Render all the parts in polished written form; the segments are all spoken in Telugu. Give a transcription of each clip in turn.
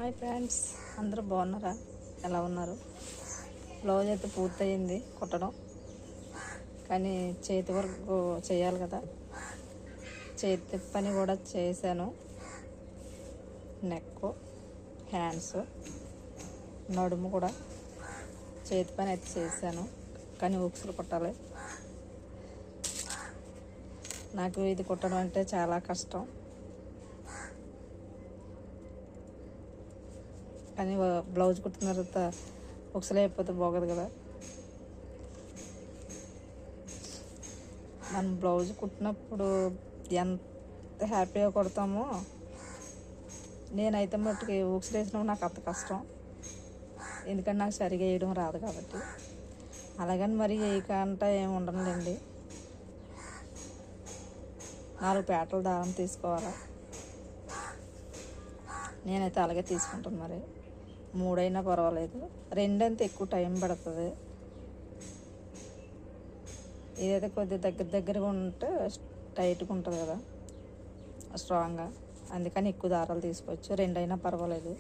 హాయ్ ఫ్రెండ్స్, అందరూ బాగున్నారా? ఎలా ఉన్నారు? బ్లౌజ్ అయితే పూర్తయింది కుట్టడం, కానీ చేతి వరకు చేయాలి కదా. చేతి పని కూడా చేశాను. నెక్, హ్యాండ్స్, నడుము కూడా చేతి పని అయితే చేశాను, కానీ ఉక్సులు కుట్టాలి. నాకు ఇది కుట్టడం అంటే చాలా కష్టం, కానీ బ్లౌజ్ కుట్టిన తర్వాత ఉక్సులు అయిపోతే బాగోదు కదా. మనం బ్లౌజ్ కుట్టినప్పుడు ఎంత హ్యాపీగా కుడతామో, నేనైతే మట్టుకి ఉక్సులు వేసినప్పుడు నాకు అంత కష్టం, ఎందుకంటే నాకు సరిగా వేయడం రాదు కాబట్టి. అలాగని మరి వేయకంట ఏమి ఉండనులేండి. 4 పేటలు దారం తీసుకోవాలా. నేనైతే అలాగే తీసుకుంటాను. మరి 3 అయినా పర్వాలేదు, 2 అంతే ఎక్కువ టైం పడుతుంది. ఇదైతే కొద్దిగా దగ్గరగా ఉంటే టైట్గా ఉంటుంది కదా, స్ట్రాంగ్గా, అందుకని ఎక్కువ దారాలు తీసుకోవచ్చు. 2 అయినా పర్వాలేదు.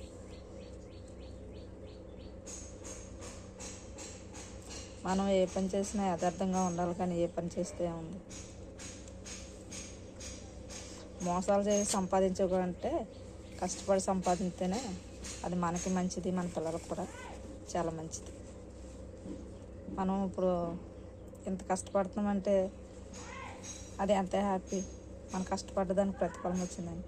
మనం ఏ పని చేసినా యథార్థంగా ఉండాలి, కానీ ఏ పని చేస్తే ఉంది. మోసాలు చేసి సంపాదించుకుంటే కష్టపడి సంపాదిస్తేనే అది మనకి మంచిది, మన పిల్లలకు కూడా చాలా మంచిది. మనం ఇప్పుడు ఎంత కష్టపడుతున్నామంటే అది ఎంత హ్యాపీ, మనం కష్టపడ్డదానికి ప్రతిఫలం వచ్చిందని.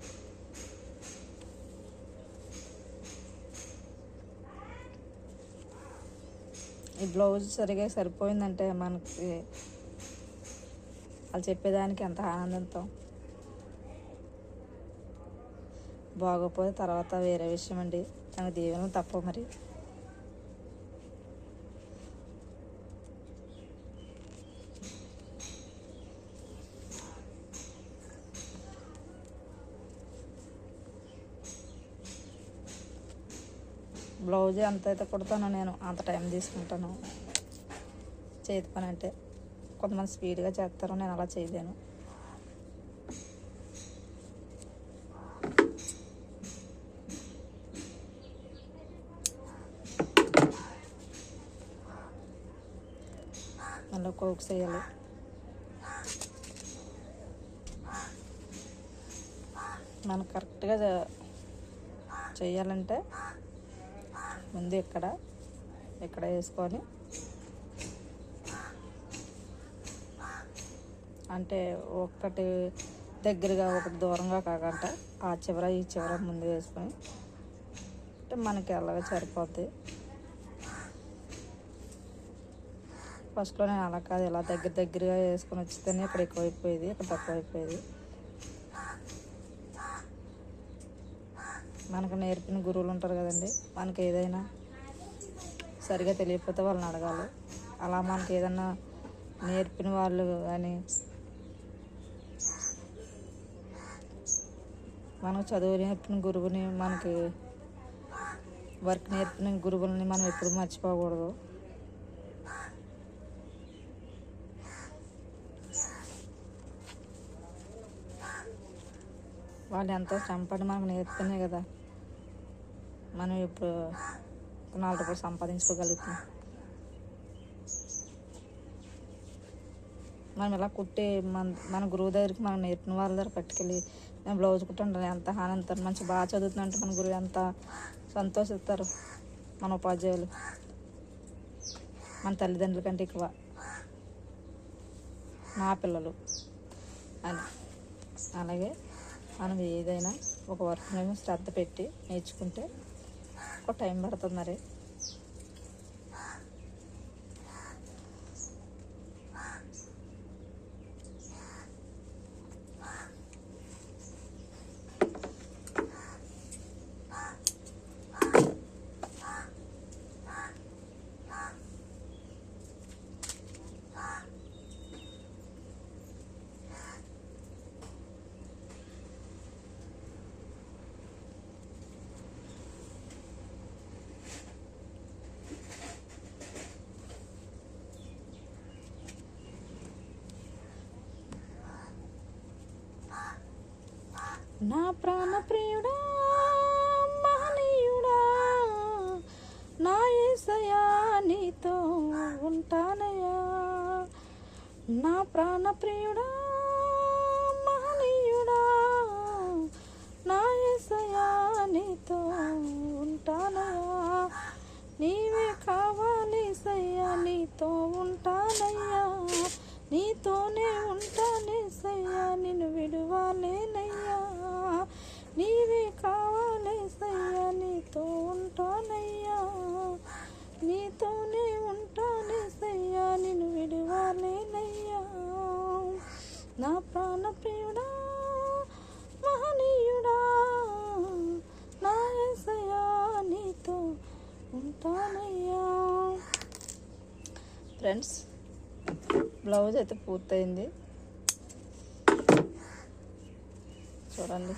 ఈ బ్లౌజ్ సరిగా సరిపోయిందంటే మనకి వాళ్ళు చెప్పేదానికి ఎంత ఆనందంతో. బాగోపోతే తర్వాత వేరే విషయం అండి, నాకు దీవెనలు తప్ప. మరి బ్లౌజ్ ఎంత అయితే కుడతానో నేను అంత టైం తీసుకుంటాను. చేతి పని అంటే కొంతమంది స్పీడ్గా చేస్తారు, నేను అలా చేయలేను. మళ్ళీ కోక్స్ వేయాలి. మనం కరెక్ట్గా చేయాలంటే ముందు ఇక్కడ వేసుకొని, అంటే ఒకటి దగ్గరగా ఒకటి దూరంగా కాకుండా ఆ చివర ఈ చివర ముందు వేసుకొని అంటే మనకి అలాగే సరిపోద్ది. ఫస్ట్లో నేను అలా కాదు, ఇలా దగ్గరగా వేసుకొని వచ్చితేనే ఇక్కడ ఎక్కువైపోయేది, ఇక్కడ తక్కువైపోయేది. మనకు నేర్పిన గురువులు ఉంటారు కదండి, మనకి ఏదైనా సరిగా తెలియకపోతే వాళ్ళని అడగాలి. అలా మనకి ఏదైనా నేర్పిన వాళ్ళు కానీ, మనకు చదువు నేర్పిన గురువుని, మనకి వర్క్ నేర్పిన గురువులని మనం ఎప్పుడు మర్చిపోకూడదు. వాళ్ళు ఎంతో శ్రమపడి మనకు నేర్పుతున్నాయి కదా, మనం ఇప్పుడు 4 రూపాయలు సంపాదించుకోగలుగుతాం. మనం ఇలా కుట్టి మన గురువు దగ్గరికి మనం నేర్పిన వాళ్ళ దగ్గర పట్టుకెళ్ళి నేను బ్లౌజ్ కుట్టాను ఎంత ఆనందం, మంచి బాగా చదువుతున్నట్టు మన గురువు ఎంత సంతోషిస్తారు. మన ఉపాధ్యాయులు మన తల్లిదండ్రుల కంటే ఎక్కువ నా పిల్లలు అని. అలాగే మనం ఏదైనా ఒక వర్క్ మేము శ్రద్ధ పెట్టి నేర్చుకుంటే ఒక టైం పడుతుంది. మరి నా ప్రాణ ప్రియుడా మహనీయుడా ఉంటానయ్యా. నా ప్రాణ ప్రియుడా మహనీయుడా నా యేసయ్యా నీతో ఉంటానయ్యా. నీవే కావాలి సయ్యా నీతో ఉంటానయ్యా. నీతోనే ఉంటానే సయ్యా నిన్ను విడువాలేనయ్యా. నీవే కావాలి సయ్యా నీతో ఉంటానయ్యా. నీతోనే ఉంటానే సయ్యా నిన్ను విడువాలేనయ్యా. నా ప్రాణ ప్రియుడా మహనీయుడా నా యేసయ్యా నీతో ఉంటానయ్యా. ఫ్రెండ్స్, బ్లౌజ్ అయితే పూర్తయింది చూడండి.